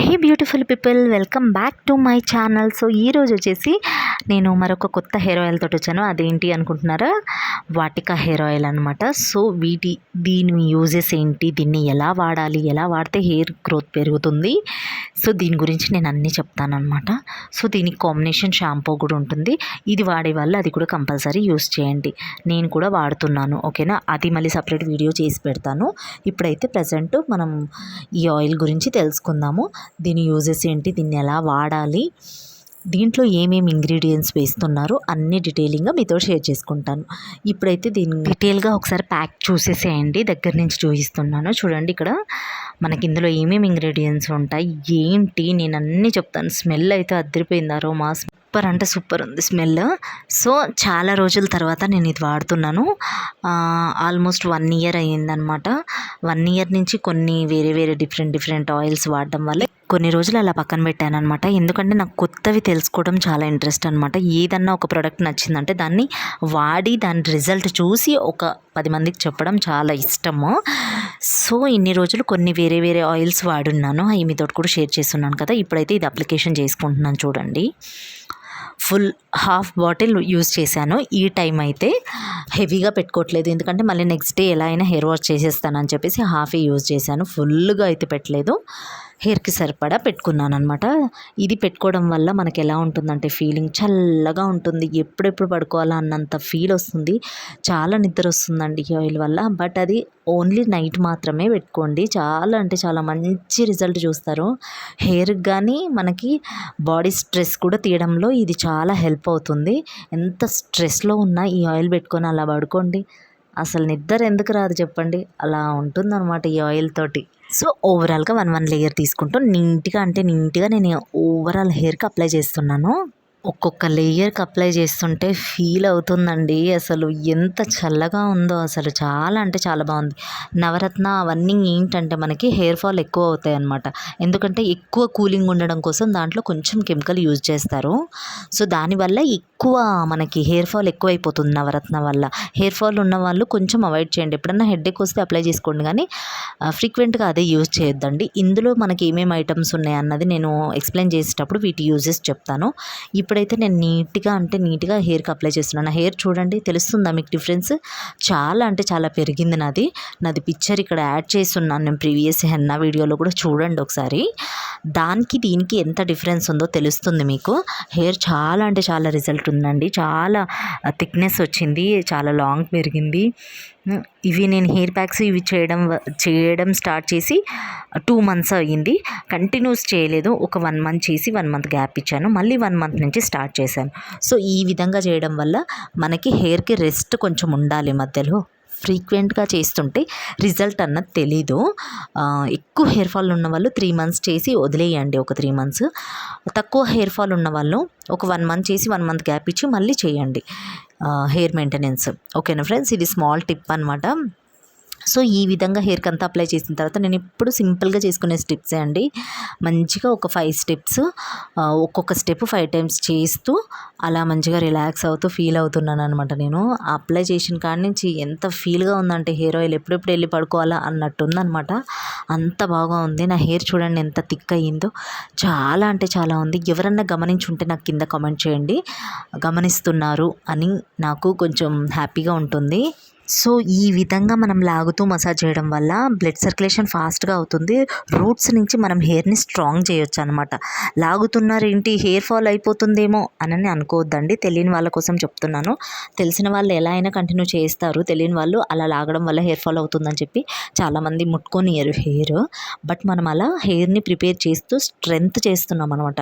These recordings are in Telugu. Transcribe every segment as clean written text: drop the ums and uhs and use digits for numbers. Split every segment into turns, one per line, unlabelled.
Hey beautiful people, welcome back to my channel. So ఈరోజు వచ్చేసి నేను మరొక కొత్త హెయిర్ ఆయిల్ తోటి వచ్చాను. అదేంటి అనుకుంటున్నారా? వాటికా హెయిర్ ఆయిల్ అనమాట. సో దీని యూజెస్ ఏంటి, దీన్ని ఎలా వాడాలి, ఎలా వాడితే హెయిర్ గ్రోత్ పెరుగుతుంది, సో దీని గురించి నేను అన్నీ చెప్తానమాట. సో దీనికి కాంబినేషన్ షాంపూ కూడా ఉంటుంది. ఇది వాడే వాళ్ళు అది కూడా కంపల్సరీ యూస్ చేయండి. నేను కూడా వాడుతున్నాను, ఓకేనా? అది మళ్ళీ సపరేట్ వీడియో చేసి పెడతాను. ఇప్పుడైతే ప్రజెంట్ మనం ఈ ఆయిల్ గురించి తెలుసుకుందాము. దీని యూజెస్ ఏంటి, దీన్ని ఎలా వాడాలి, దీంట్లో ఏమేమి ఇంగ్రీడియంట్స్ వేస్తున్నారు అన్నీ డీటెయిలింగ్గా మీతో షేర్ చేసుకుంటాను. ఇప్పుడైతే దీన్ని డీటెయిల్గా ఒకసారి ప్యాక్ చూసేసేయండి. దగ్గర నుంచి చూపిస్తున్నాను చూడండి. ఇక్కడ మనకి ఇందులో ఏమేమి ఇంగ్రీడియంట్స్ ఉంటాయి ఏంటి నేను అన్నీ చెప్తాను. స్మెల్ అయితే అదిరిపోయింది, అరోమా సూపర్ అంటే సూపర్ ఉంది స్మెల్. సో చాలా రోజుల తర్వాత నేను ఇది వాడుతున్నాను. Almost 1 year అయ్యిందనమాట. 1 ఇయర్ నుంచి కొన్ని వేరే డిఫరెంట్ ఆయిల్స్ వాడడం వల్ల కొన్ని రోజులు అలా పక్కన పెట్టాను అనమాట. ఎందుకంటే నాకు కొత్తవి తెలుసుకోవడం చాలా ఇంట్రెస్ట్ అనమాట. ఏదన్నా ఒక ప్రోడక్ట్ నచ్చిందంటే దాన్ని వాడి దాని రిజల్ట్ చూసి ఒక 10 మందికి చెప్పడం చాలా ఇష్టము. సో ఇన్ని రోజులు కొన్ని వేరే ఆయిల్స్ వాడున్నాను, అవి మీతో కూడా షేర్ చేస్తున్నాను కదా. ఇప్పుడైతే ఇది అప్లికేషన్ చేసుకుంటున్నాను చూడండి. ఫుల్ హాఫ్ బాటిల్ యూజ్ చేశాను. ఈ టైం అయితే హెవీగా పెట్టుకోవట్లేదు, ఎందుకంటే మళ్ళీ నెక్స్ట్ డే ఎలా అయినా హెయిర్ వాష్ చేసేస్తానని చెప్పేసి హాఫే యూజ్ చేశాను. ఫుల్గా అయితే పెట్టలేదు, హెయిర్కి సరిపడా పెట్టుకున్నాను అనమాట. ఇది పెట్టుకోవడం వల్ల మనకి ఎలా ఉంటుందంటే ఫీలింగ్ చల్లగా ఉంటుంది, ఎప్పుడెప్పుడు పడుకోవాలా అన్నంత ఫీల్ వస్తుంది. చాలా నిద్ర వస్తుందండి ఈ ఆయిల్ వల్ల. బట్ అది ఓన్లీ నైట్ మాత్రమే పెట్టుకోండి. చాలా అంటే చాలా మంచి రిజల్ట్ చూస్తారు హెయిర్కి. కానీ మనకి బాడీ స్ట్రెస్ కూడా తీయడంలో ఇది చాలా హెల్ప్ అవుతుంది. ఎంత స్ట్రెస్లో ఉన్నా ఈ ఆయిల్ పెట్టుకొని అలా పడుకోండి, అసలు నిద్ర ఎందుకు రాదు చెప్పండి. అలా ఉంటుందన్నమాట ఈ ఆయిల్ తోటి. సో ఓవరాల్గా వన్ లేయర్ తీసుకుంటూ నీట్గా నేను ఓవరాల్ హెయిర్కి అప్లై చేస్తున్నాను. ఒక్కొక్క లేయర్కి అప్లై చేస్తుంటే ఫీల్ అవుతుందండి, అసలు ఎంత చల్లగా ఉందో. అసలు చాలా అంటే చాలా బాగుంది. నవరత్న అవన్నీ ఏంటంటే మనకి హెయిర్ ఫాల్ ఎక్కువ అవుతాయి అన్నమాట. ఎందుకంటే ఎక్కువ కూలింగ్ ఉండడం కోసం దాంట్లో కొంచెం కెమికల్ యూజ్ చేస్తారు. సో దానివల్ల ఎక్కువ మనకి హెయిర్ ఫాల్ ఎక్కువ అయిపోతుంది నవరత్న వల్ల. హెయిర్ ఫాల్ ఉన్న వాళ్ళు కొంచెం అవాయిడ్ చేయండి. ఎప్పుడన్నా హెడేక్ వస్తే అప్లై చేసుకోండి, కానీ ఫ్రీక్వెంట్గా అదే యూజ్ చేయొద్దండి. ఇందులో మనకి ఏమేమి ఐటమ్స్ ఉన్నాయి అన్నది నేను ఎక్స్ప్లెయిన్ చేసేటప్పుడు వీటి యూజెస్ చెప్తాను. ఇప్పుడైతే నేను నీట్గా హెయిర్కి అప్లై చేస్తున్నాను. హెయిర్ చూడండి, తెలుస్తుందా మీకు డిఫరెన్స్? చాలా అంటే చాలా పెరిగింది నాది పిక్చర్ ఇక్కడ యాడ్ చేస్తున్నాను నేను ప్రీవియస్ హెన్నా వీడియోలో కూడా చూడండి ఒకసారి. దానికి దీనికి ఎంత డిఫరెన్స్ ఉందో తెలుస్తుంది మీకు. హెయిర్ చాలా అంటే చాలా రిజల్ట్ ఉందండి, చాలా థిక్నెస్ వచ్చింది, చాలా లాంగ్ పెరిగింది. ఇవి నేను హెయిర్ ప్యాక్స్ ఇవి చేయడం స్టార్ట్ చేసి 2 months అయ్యింది. కంటిన్యూస్ చేయలేదు, ఒక 1 month చేసి 1 month గ్యాప్ ఇచ్చాను, మళ్ళీ 1 month నుంచి స్టార్ట్ చేశాను. సో ఈ విధంగా చేయడం వల్ల మనకి హెయిర్కి రెస్ట్ కొంచెం ఉండాలి మధ్యలో. ఫ్రీక్వెంట్గా చేస్తుంటే రిజల్ట్ అన్నది తెలీదు. ఎక్కువ హెయిర్ ఫాల్ ఉన్న వాళ్ళు 3 months చేసి వదిలేయండి, ఒక 3 months. తక్కువ హెయిర్ ఫాల్ ఉన్న వాళ్ళు ఒక 1 month చేసి 1 month గ్యాప్ ఇచ్చి మళ్ళీ చేయండి హెయిర్ మెయింటెనెన్స్, ఓకేనా ఫ్రెండ్స్? ఇది స్మాల్ టిప్ అనమాట. సో ఈ విధంగా హెయిర్కి అంతా అప్లై చేసిన తర్వాత నేను ఇప్పుడు సింపుల్గా చేసుకునే స్టెప్సే అండి. మంచిగా ఒక 5 steps, ఒక్కొక్క స్టెప్ 5 times చేస్తూ అలా మంచిగా రిలాక్స్ అవుతూ ఫీల్ అవుతున్నాను అనమాట. నేను అప్లై చేసిన కాడి నుంచి ఎంత ఫీల్గా ఉందంటే హెయిర్ ఆయిల్ ఎప్పుడెప్పుడు వెళ్ళి పడుకోవాలా అన్నట్టు ఉందనమాట. అంత బాగా ఉంది. నా హెయిర్ చూడండి ఎంత థిక్ అయ్యిందో, చాలా అంటే చాలా ఉంది. ఎవరన్నా గమనించుంటే నాకు కింద కామెంట్ చేయండి, గమనిస్తున్నారు అని నాకు కొంచెం హ్యాపీగా ఉంటుంది. సో ఈ విధంగా మనం లాగుతూ మసాజ్ చేయడం వల్ల బ్లడ్ సర్క్యులేషన్ ఫాస్ట్గా అవుతుంది. రూట్స్ నుంచి మనం హెయిర్ని స్ట్రాంగ్ చేయొచ్చు అనమాట. లాగుతున్నారేంటి హెయిర్ ఫాల్ అయిపోతుందేమో అని అనుకోవద్దండి, తెలియని వాళ్ళ కోసం చెప్తున్నాను. తెలిసిన వాళ్ళు ఎలా అయినా కంటిన్యూ చేస్తారు, తెలియని వాళ్ళు అలా లాగడం వల్ల హెయిర్ ఫాల్ అవుతుందని చెప్పి చాలామంది ముట్టుకొనియరు హెయిర్. బట్ మనం అలా హెయిర్ని ప్రిపేర్ చేస్తూ స్ట్రెంగ్త్ చేస్తున్నాం అనమాట,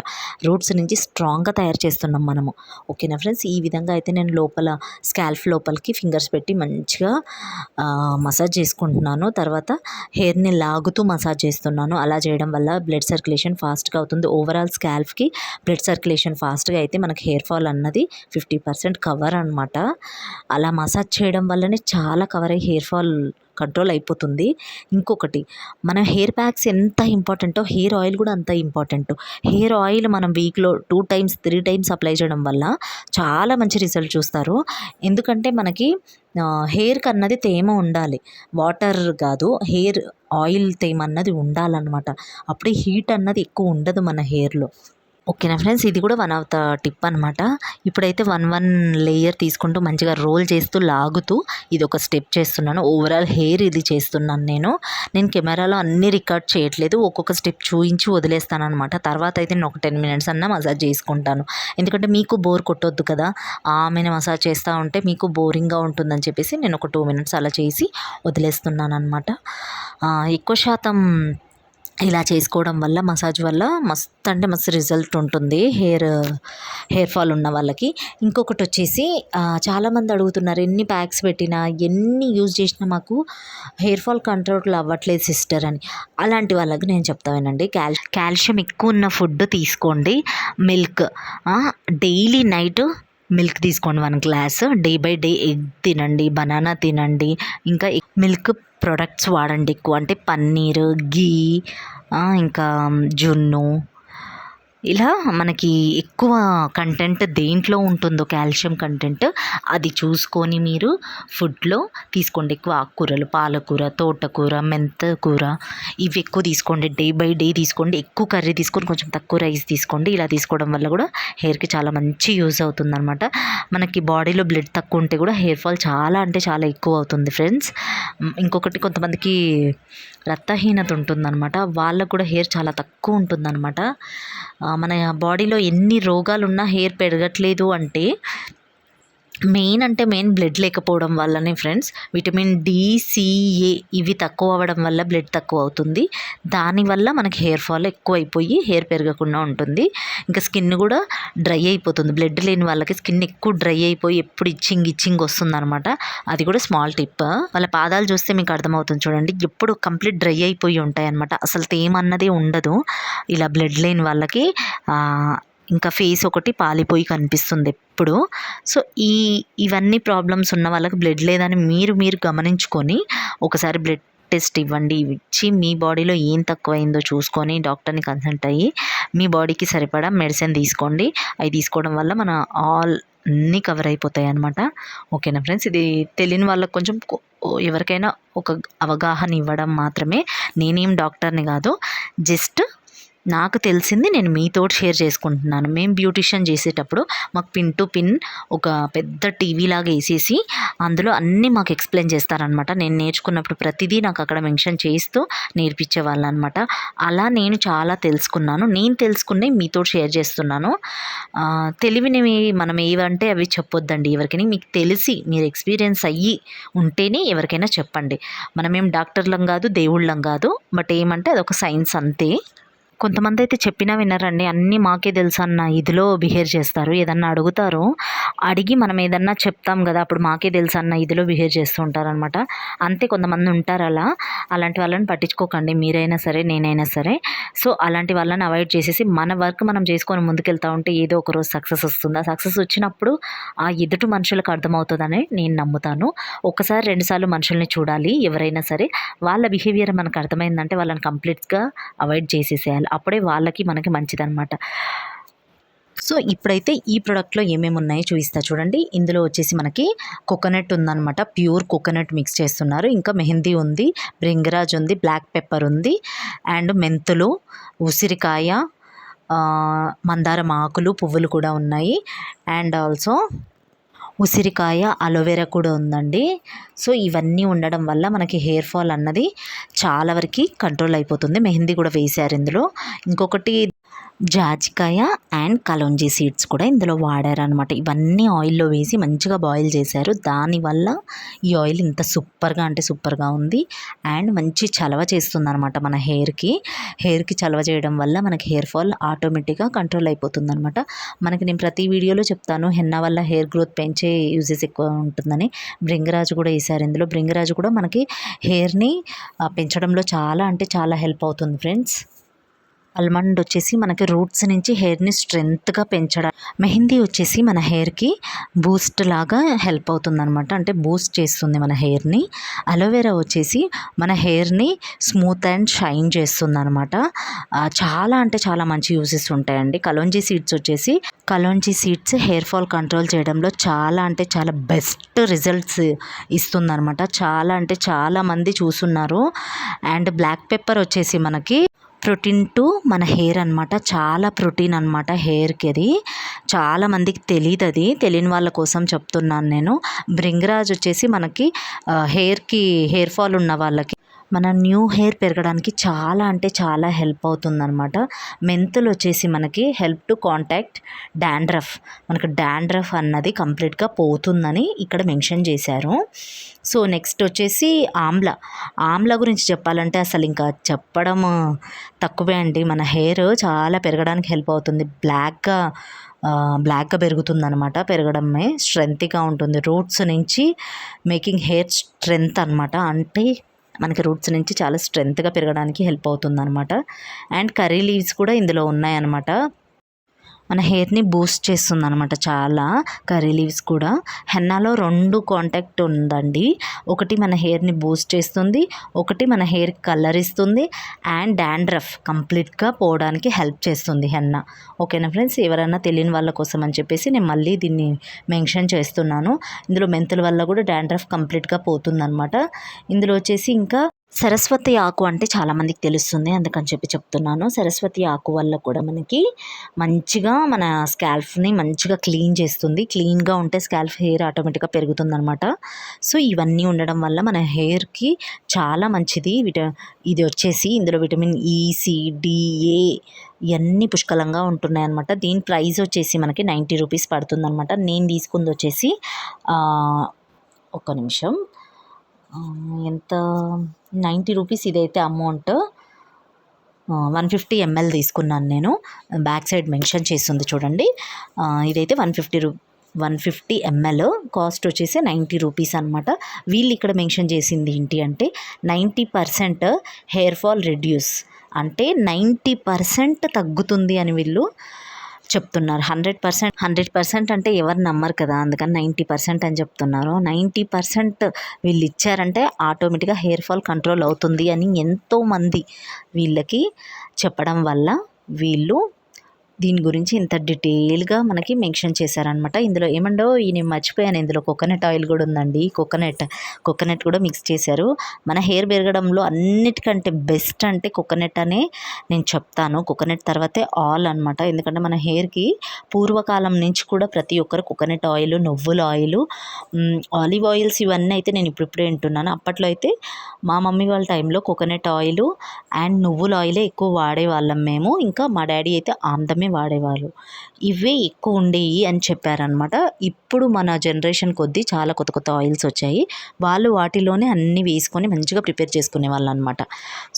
రూట్స్ నుంచి స్ట్రాంగ్గా తయారు చేస్తున్నాం మనము, ఓకేనా ఫ్రెండ్స్? ఈ విధంగా అయితే నేను లోపల స్కాల్ఫ్ లోపలికి ఫింగర్స్ పెట్టి మంచిగా మసాజ్ చేసుకుంటున్నాను. తర్వాత హెయిర్ని లాగుతూ మసాజ్ చేస్తున్నాను. అలా చేయడం వల్ల బ్లడ్ సర్క్యులేషన్ ఫాస్ట్గా అవుతుంది. ఓవరాల్ స్కాల్ఫ్కి బ్లడ్ సర్క్యులేషన్ ఫాస్ట్గా అయితే మనకి హెయిర్ ఫాల్ అన్నది 50% కవర్ అనమాట. అలా మసాజ్ చేయడం వల్లనే చాలా కవర్ అయ్యి హెయిర్ ఫాల్ కంట్రోల్ అయిపోతుంది. ఇంకొకటి, మన హెయిర్ ప్యాక్స్ ఎంత ఇంపార్టెంటో హెయిర్ ఆయిల్ కూడా అంత ఇంపార్టెంట్. హెయిర్ ఆయిల్ మనం వీక్లో 2 టైమ్స్ 3 టైమ్స్ అప్లై చేయడం వల్ల చాలా మంచి రిజల్ట్ చూస్తారు. ఎందుకంటే మనకి హెయిర్కి అన్నది తేమ ఉండాలి, వాటర్ కాదు, హెయిర్ ఆయిల్ తేమ అన్నది ఉండాలన్నమాట. అప్పుడే హీట్ అన్నది ఎక్కువ ఉండదు మన హెయిర్లో. ఓకేనా ఫ్రెండ్స్, ఇది కూడా వన్ ఆఫ్ ద టిప్ అనమాట. ఇప్పుడైతే వన్ లేయర్ తీసుకుంటూ మంచిగా రోల్ చేస్తూ లాగుతూ ఇది ఒక స్టెప్ చేస్తున్నాను. ఓవరాల్ హెయిర్ ఇది చేస్తున్నాను నేను కెమెరాలో అన్నీ రికార్డ్ చేయట్లేదు, ఒక్కొక్క స్టెప్ చూయించి వదిలేస్తాను అనమాట. తర్వాత అయితే నేను ఒక 10 మినిట్స్ అన్నా మసాజ్ చేసుకుంటాను. ఎందుకంటే మీకు బోర్ కొట్టొద్దు కదా, ఆమెను మసాజ్ చేస్తూ ఉంటే మీకు బోరింగ్గా ఉంటుందని చెప్పేసి నేను ఒక 2 మినిట్స్ అలా చేసి వదిలేస్తున్నాను అనమాట. ఎక్కువ శాతం ఇలా చేసుకోవడం వల్ల, మసాజ్ వల్ల మస్తు అంటే మస్తు రిజల్ట్ ఉంటుంది హెయిర్ ఫాల్ ఉన్న వాళ్ళకి. ఇంకొకటి వచ్చేసి చాలామంది అడుగుతున్నారు, ఎన్ని ప్యాక్స్ పెట్టినా ఎన్ని యూజ్ చేసినా మాకు హెయిర్ ఫాల్ కంట్రోల్ అవ్వట్లేదు సిస్టర్ అని. అలాంటి వాళ్ళకి నేను చెప్తానండి, కాల్షియం ఎక్కువ ఉన్న ఫుడ్ తీసుకోండి. మిల్క్ డైలీ నైట్ మిల్క్ తీసుకోండి 1 glass. Day by day egg తినండి, బనానా తినండి, ఇంకా మిల్క్ ప్రొడక్ట్స్ వాడండి ఎక్కువ, అంటే పన్నీరు, ఘీ, ఇంకా జున్ను, ఇలా మనకి ఎక్కువ కంటెంట్ దేంట్లో ఉంటుందో కాల్షియం కంటెంట్ అది చూసుకొని మీరు ఫుడ్లో తీసుకోండి. ఎక్కువ ఆకుకూరలు, పాలకూర, తోటకూర, మెంతకూర ఇవి ఎక్కువ తీసుకోండి. డే బై డే తీసుకోండి. ఎక్కువ కర్రీ తీసుకొని కొంచెం తక్కువ రైస్ తీసుకోండి. ఇలా తీసుకోవడం వల్ల కూడా హెయిర్కి చాలా మంచి యూజ్ అవుతుంది అనమాట. మనకి బాడీలో బ్లడ్ తక్కువ ఉంటే కూడా హెయిర్ ఫాల్ చాలా అంటే చాలా ఎక్కువ అవుతుంది ఫ్రెండ్స్. ఇంకొకటి, కొంతమందికి రక్తహీనత ఉంటుందన్నమాట, వాళ్ళకు కూడా హెయిర్ చాలా తక్కువ ఉంటుందన్నమాట. మన బాడీలో ఎన్ని రోగాలు ఉన్నా హెయిర్ పెరగట్లేదు అంటే మెయిన్ బ్లడ్ లేకపోవడం వల్లనే ఫ్రెండ్స్. విటమిన్ డి, సిఏ ఇవి తక్కువ అవ్వడం వల్ల బ్లడ్ తక్కువ అవుతుంది. దానివల్ల మనకి హెయిర్ ఫాల్ ఎక్కువ అయిపోయి హెయిర్ పెరగకుండా ఉంటుంది. ఇంకా స్కిన్ కూడా డ్రై అయిపోతుంది. బ్లడ్ లేని వాళ్ళకి స్కిన్ ఎక్కువ డ్రై అయిపోయి ఎప్పుడు ఇచ్చింగ్ వస్తుంది అనమాట. అది కూడా స్మాల్ టిప్. వాళ్ళ పాదాలు చూస్తే మీకు అర్థమవుతుంది చూడండి, ఎప్పుడు కంప్లీట్ డ్రై అయిపోయి ఉంటాయి అనమాట. అసలు తేమ అన్నదే ఉండదు ఇలా బ్లడ్ లేని వాళ్ళకి. ఇంకా ఫేస్ ఒకటి పాలిపోయి కనిపిస్తుంది ఎప్పుడు. సో ఇవన్నీ ప్రాబ్లమ్స్ ఉన్న వాళ్ళకి బ్లడ్ లేదని మీరు గమనించుకొని ఒకసారి బ్లడ్ టెస్ట్ ఇవ్వండి. ఇచ్చి మీ బాడీలో ఏం తక్కువైందో చూసుకొని డాక్టర్ని కన్సల్ట్ అయ్యి మీ బాడీకి సరిపడా మెడిసిన్ తీసుకోండి. అవి తీసుకోవడం వల్ల మన అన్నీ కవర్ అయిపోతాయి అన్నమాట. ఓకేనా ఫ్రెండ్స్, ఇది తెలియని వాళ్ళకి కొంచెం ఎవరికైనా ఒక అవగాహన ఇవ్వడం మాత్రమే. నేనేం డాక్టర్ని కాదు, జస్ట్ నాకు తెలిసింది నేను మీతో షేర్ చేసుకుంటున్నాను. మేము బ్యూటిషియన్ చేసేటప్పుడు మాకు పిన్ టు పిన్ ఒక పెద్ద టీవీ లాగా వేసేసి అందులో అన్నీ మాకు ఎక్స్ప్లెయిన్ చేస్తారనమాట. నేను నేర్చుకున్నప్పుడు ప్రతిదీ నాకు అక్కడ మెన్షన్ చేస్తూ నేర్పించేవాళ్ళు అనమాట. అలా నేను చాలా తెలుసుకున్నాను. నేను తెలుసుకున్నవి మీతో షేర్ చేస్తున్నాను. తెలివినవి మనం ఏవంటే అవి చెప్పొద్దండి ఎవరికైనా. మీకు తెలిసి మీరు ఎక్స్పీరియన్స్ అయ్యి ఉంటేనే ఎవరికైనా చెప్పండి. మనమేం డాక్టర్లం కాదు, దేవుళ్ళం కాదు, బట్ ఏమంటే అదొక సైన్స్ అంతే. కొంతమంది అయితే చెప్పినా వినరండి, అన్నీ మాకే తెలుసు అన్న ఇదిలో బిహేవ్ చేస్తారు. ఏదన్నా అడుగుతారు, అడిగి మనం ఏదన్నా చెప్తాం కదా, అప్పుడు మాకే తెలుసు అన్న ఇదిలో బిహేవ్ చేస్తూ ఉంటారనమాట. అంతే, కొంతమంది ఉంటారు అలా. అలాంటి వాళ్ళని పట్టించుకోకండి, మీరైనా సరే నేనైనా సరే. సో అలాంటి వాళ్ళని అవాయిడ్ చేసేసి మన వర్క్ మనం చేసుకొని ముందుకెళ్తూ ఉంటే ఏదో ఒక రోజు సక్సెస్ వస్తుంది. ఆ సక్సెస్ వచ్చినప్పుడు ఆ ఎదుటి మనుషులకు అర్థమవుతుందని నేను నమ్ముతాను. ఒకసారి 2 సార్లు మనుషుల్ని చూడాలి ఎవరైనా సరే. వాళ్ళ బిహేవియర్ మనకు అర్థమైందంటే వాళ్ళని కంప్లీట్గా అవాయిడ్ చేసేసేయాలి. అప్పుడే వాళ్ళకి మనకి మంచిదన్నమాట. సో ఇప్పుడైతే ఈ ప్రోడక్ట్లో ఏమేమి ఉన్నాయో చూపిస్తా చూడండి. ఇందులో వచ్చేసి మనకి కోకోనట్ ఉందన్నమాట, ప్యూర్ కోకోనట్ మిక్స్ చేస్తున్నారు. ఇంకా మెహందీ ఉంది, బ్రింగరాజ్ ఉంది, బ్లాక్ పెప్పర్ ఉంది, అండ్ మెంతులు, ఉసిరికాయ, మందారం ఆకులు, పువ్వులు కూడా ఉన్నాయి. అండ్ ఆల్సో ఉసిరికాయ, అలోవెరా కూడా ఉందండి. సో ఇవన్నీ ఉండడం వల్ల మనకి హెయిర్ ఫాల్ అన్నది చాలా వరకు కంట్రోల్ అయిపోతుంది. మెహందీ కూడా వేశారు ఇందులో. ఇంకొకటి జాజికాయ అండ్ కలోంజీ సీడ్స్ కూడా ఇందులో వాడారనమాట. ఇవన్నీ ఆయిల్లో వేసి మంచిగా బాయిల్ చేశారు. దానివల్ల ఈ ఆయిల్ ఇంత సూపర్గా ఉంది. అండ్ మంచి చలవ చేస్తుంది అనమాట మన హెయిర్కి చలవ చేయడం వల్ల మనకి హెయిర్ ఫాల్ ఆటోమేటిక్గా కంట్రోల్ అయిపోతుంది అనమాట. మనకి నేను ప్రతి వీడియోలో చెప్తాను, హెన్నా వల్ల హెయిర్ గ్రోత్ పెంచే యూజెస్ ఎక్కువ ఉంటుందని. బ్రింగరాజు కూడా వేశారు ఇందులో. బ్రింగరాజు కూడా మనకి హెయిర్ని పెంచడంలో చాలా అంటే చాలా హెల్ప్ అవుతుంది ఫ్రెండ్స్. ఆల్మండ్ వచ్చేసి మనకి రూట్స్ నుంచి హెయిర్ని స్ట్రెంగ్త్గా పెంచడం. మెహందీ వచ్చేసి మన హెయిర్కి బూస్ట్ లాగా హెల్ప్ అవుతుంది అనమాట, అంటే బూస్ట్ చేస్తుంది మన హెయిర్ని. అలోవెరా వచ్చేసి మన హెయిర్ని స్మూత్ అండ్ షైన్ చేస్తుంది అనమాట. చాలా అంటే చాలా మంచి యూసెస్ ఉంటాయండి. Kalonji seeds hair fall control చేయడంలో చాలా అంటే చాలా బెస్ట్ రిజల్ట్స్ ఇస్తుందన్నమాట. చాలా అంటే చాలా మంది చూస్తున్నారు. అండ్ బ్లాక్ పెప్పర్ వచ్చేసి మనకి ప్రోటీన్ టు మన హెయిర్ అనమాట. చాలా ప్రోటీన్ అనమాట హెయిర్కి. అది చాలామందికి తెలియదు, అది తెలియని వాళ్ళ కోసం చెప్తున్నాను నేను. బ్రింగరాజ్ వచ్చేసి మనకి హెయిర్ ఫాల్ ఉన్న వాళ్ళకి, మన న్యూ హెయిర్ పెరగడానికి చాలా అంటే చాలా హెల్ప్ అవుతుందన్నమాట. మెంతులు వచ్చేసి మనకి హెల్ప్ టు కాంటాక్ట్ డాండ్రఫ్, మనకు డాండ్రఫ్ అన్నది కంప్లీట్గా పోతుందని ఇక్కడ మెన్షన్ చేశారు. సో నెక్స్ట్ వచ్చేసి ఆమ్లా గురించి చెప్పాలంటే అసలు ఇంకా చెప్పడం తక్కువే అండి. మన హెయిర్ చాలా పెరగడానికి హెల్ప్ అవుతుంది. బ్లాక్గా పెరుగుతుంది అనమాట. పెరగడమే స్ట్రెంత్గా ఉంటుంది. రూట్స్ నుంచి మేకింగ్ హెయిర్ స్ట్రెంత్ అనమాట. అంటే మనకి రూట్స్ నుంచి చాలా స్ట్రెంత్గా పెరగడానికి హెల్ప్ అవుతుంది అనమాట. అండ్ కర్రీ లీవ్స్ కూడా ఇందులో ఉన్నాయన్నమాట. మన హెయిర్ని బూస్ట్ చేస్తుంది అనమాట చాలా. కర్రీ లీవ్స్ కూడా హెన్నాలో 2 కాంటాక్ట్ ఉందండి. ఒకటి మన హెయిర్ని బూస్ట్ చేస్తుంది, ఒకటి మన హెయిర్కి కలర్ ఇస్తుంది, అండ్ డాండ్రఫ్ కంప్లీట్గా పోవడానికి హెల్ప్ చేస్తుంది హెన్నా. ఓకేనా ఫ్రెండ్స్, ఎవరైనా తెలియని వాళ్ళ కోసం అని చెప్పేసి నేను మళ్ళీ దీన్ని మెన్షన్ చేస్తున్నాను. ఇందులో మెంతుల వల్ల కూడా డాండ్రఫ్ కంప్లీట్గా పోతుందన్నమాట. ఇందులో వచ్చేసి ఇంకా సరస్వతి ఆకు అంటే చాలామందికి తెలుస్తుంది, అందుకని చెప్తున్నాను. సరస్వతి ఆకు వల్ల కూడా మనకి మంచిగా మన స్కాల్ఫ్ని మంచిగా క్లీన్ చేస్తుంది. క్లీన్గా ఉంటే స్కాల్ఫ్ హెయిర్ ఆటోమేటిక్గా పెరుగుతుంది అనమాట. సో ఇవన్నీ ఉండడం వల్ల మన హెయిర్కి చాలా మంచిది. ఇది వచ్చేసి ఇందులో విటమిన్ ఈ, సి, డి, ఏ ఇవన్నీ పుష్కలంగా ఉంటున్నాయి అనమాట. దీని ప్రైస్ వచ్చేసి మనకి 90 రూపీస్ పడుతుంది అనమాట. నేను తీసుకుంది వచ్చేసి ఒక్క నిమిషం, ఎంత 90 రూపీస్ ఇదైతే అమౌంట్. 150 ml తీసుకున్నాను నేను. బ్యాక్ సైడ్ మెన్షన్ చేస్తుంది చూడండి. ఇదైతే 150 ml, కాస్ట్ వచ్చేసి 90 రూపీస్ అనమాట. వీళ్ళు ఇక్కడ మెన్షన్ చేసింది ఏంటి అంటే 90% హెయిర్ ఫాల్ రెడ్యూస్, అంటే 90% తగ్గుతుంది అని వీళ్ళు చెప్తున్నారు. 100% అంటే ఎవరు నమ్మరు కదా, అందుకని 90% అని చెప్తున్నారు. 90% వీళ్ళు ఇచ్చారంటే ఆటోమేటిక్గా హెయిర్ ఫాల్ కంట్రోల్ అవుతుంది అని ఎంతోమంది వీళ్ళకి చెప్పడం వల్ల వీళ్ళు దీని గురించి ఇంత డీటెయిల్గా మనకి మెన్షన్ చేశారనమాట. ఇందులో ఏమండో నేను మర్చిపోయాను, ఇందులో కోకోనట్ ఆయిల్ కూడా ఉందండి. కోకోనట్ కూడా మిక్స్ చేశారు. మన హెయిర్ పెరగడంలో అన్నిటికంటే బెస్ట్ అంటే కోకోనట్ అనే నేను చెప్తాను. కోకోనట్ తర్వాతే ఆల్ అనమాట. ఎందుకంటే మన హెయిర్కి పూర్వకాలం నుంచి కూడా ప్రతి ఒక్కరు కోకోనట్ ఆయిల్, నువ్వుల ఆయిల్, ఆలివ్ ఆయిల్స్ ఇవన్నీ అయితే నేను ఇప్పుడిప్పుడే వింటున్నాను. అప్పట్లో అయితే మా మమ్మీ వాళ్ళ టైంలో కోకోనట్ ఆయిల్ అండ్ నువ్వుల ఆయిలే ఎక్కువ వాడేవాళ్ళం మేము. ఇంకా మా డాడీ అయితే ఆమ్దమే వాడేవాళ్ళు. ఇవే ఎక్కువ ఉండేవి అని చెప్పారనమాట. ఇప్పుడు మన జనరేషన్ కొద్దీ చాలా కొత్త ఆయిల్స్ వచ్చాయి. వాళ్ళు వాటిలోనే అన్నీ వేసుకొని మంచిగా ప్రిపేర్ చేసుకునే వాళ్ళు అనమాట.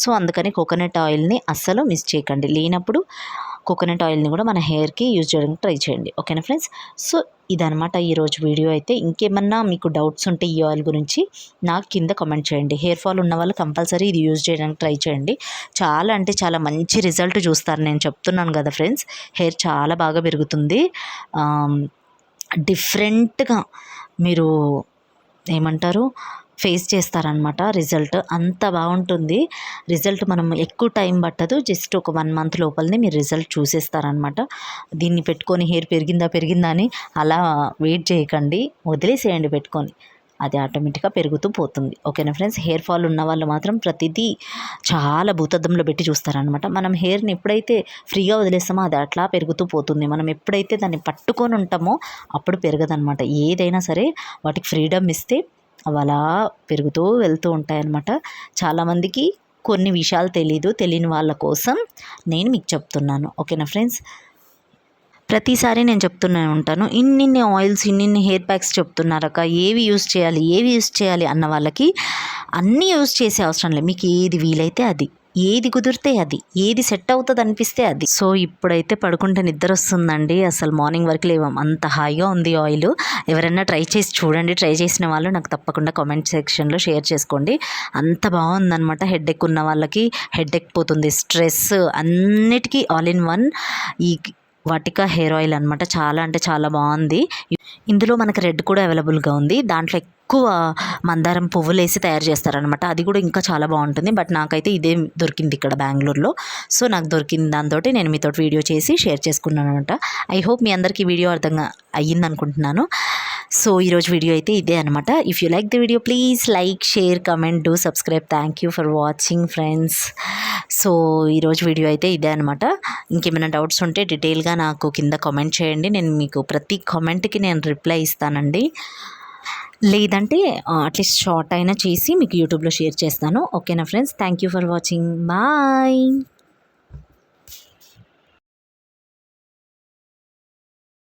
సో అందుకని కోకోనట్ ఆయిల్ని అస్సలు మిస్ చేయకండి. లేనప్పుడు కోకోనట్ ఆయిల్ని కూడా మన హెయిర్కి యూజ్ చేయడానికి ట్రై చేయండి. ఓకేనా ఫ్రెండ్స్, సో ఇదనమాట ఈరోజు వీడియో అయితే. ఇంకేమన్నా మీకు డౌట్స్ ఉంటే ఈ ఆయిల్ గురించి నాకు కింద కామెంట్ చేయండి. హెయిర్ ఫాల్ ఉన్న వాళ్ళు కంపల్సరీ ఇది యూజ్ చేయడానికి ట్రై చేయండి. చాలా అంటే చాలా మంచి రిజల్ట్ చూస్తారు. నేను చెప్తున్నాను కదా ఫ్రెండ్స్, హెయిర్ చాలా బాగా పెరుగుతుంది. డిఫరెంట్గా మీరు ఏమంటారు ఫేస్ చేస్తారనమాట. రిజల్ట్ అంత బాగుంటుంది. రిజల్ట్ మనం ఎక్కువ టైం పట్టదు, జస్ట్ ఒక 1 మంత్ లోపలనే మీరు రిజల్ట్ చూసేస్తారనమాట. దీన్ని పెట్టుకొని హెయిర్ పెరిగిందా అని అలా వెయిట్ చేయకండి, వదిలేసేయండి పెట్టుకొని, అది ఆటోమేటిక్గా పెరుగుతూ పోతుంది. ఓకేనా ఫ్రెండ్స్, హెయిర్ ఫాల్ ఉన్న వాళ్ళు మాత్రం ప్రతిదీ చాలా భూతద్దంలో పెట్టి చూస్తారనమాట. మనం హెయిర్ని ఎప్పుడైతే ఫ్రీగా వదిలేస్తామో అది అట్లా పెరుగుతూ పోతుంది. మనం ఎప్పుడైతే దాన్ని పట్టుకొని ఉంటామో అప్పుడు పెరగదనమాట. ఏదైనా సరే వాటికి ఫ్రీడమ్ ఇస్తే అవి అలా పెరుగుతూ వెళ్తూ ఉంటాయన్నమాట. చాలామందికి కొన్ని విషయాలు తెలియని వాళ్ళ కోసం నేను మీకు చెప్తున్నాను. ఓకేనా ఫ్రెండ్స్, ప్రతిసారి నేను చెప్తూనే ఉంటాను, ఇన్నిన్ని ఆయిల్స్, ఇన్నిన్ని హెయిర్ ప్యాక్స్ చెప్తున్నారక్క, ఏవి యూజ్ చేయాలి అన్న వాళ్ళకి అన్నీ యూజ్ చేసే అవసరం లేదు. మీకు ఏది వీలైతే అది ఏది కుదిరితే అది, ఏది సెట్ అవుతుంది అనిపిస్తే అది. సో ఇప్పుడైతే పడుకుంటే నిద్ర వస్తుందండి. అసలు మార్నింగ్ వరకు లేవాం, అంత హాయిగా ఉంది ఆయిల్. ఎవరైనా ట్రై చేసి చూడండి. ట్రై చేసిన వాళ్ళు నాకు తప్పకుండా కామెంట్ సెక్షన్లో షేర్ చేసుకోండి. అంత బాగుందనమాట. హెడేక్ ఉన్న వాళ్ళకి హెడేక్ పోతుంది, స్ట్రెస్ అన్నిటికీ ఆల్ ఇన్ వన్ ఈ వాటికా హెయిర్ ఆయిల్ అనమాట. చాలా అంటే చాలా బాగుంది. ఇందులో మనకి రెడ్ కూడా అవైలబుల్గా ఉంది. దాంట్లో ఎక్కువ మందారం పువ్వులు వేసి తయారు చేస్తారనమాట. అది కూడా ఇంకా చాలా బాగుంటుంది. బట్ నాకైతే ఇదే దొరికింది ఇక్కడ బెంగళూరులో. సో నాకు దొరికిన దాంతో నేను మీతో వీడియో చేసి షేర్ చేసుకున్నాను అనమాట. ఐ హోప్ మీ అందరికీ వీడియో అర్థంగా అయ్యింది అనుకుంటున్నాను. సో ఈరోజు వీడియో అయితే ఇదే అనమాట. If you like the video please like, share, comment, do subscribe. Thank you for watching friends. So ఈరోజు వీడియో అయితే ఇదే అనమాట. ఇంకేమైనా డౌట్స్ ఉంటే డీటెయిల్గా నాకు కింద కామెంట్ చేయండి. నేను మీకు ప్రతి కామెంట్కి నేను రిప్లై ఇస్తానండి. లేదంటే అట్లీస్ట్ షార్ట్ అయినా చేసి మీకు యూట్యూబ్లో షేర్ చేస్తాను. ఓకేనా friends, thank you for watching. Bye.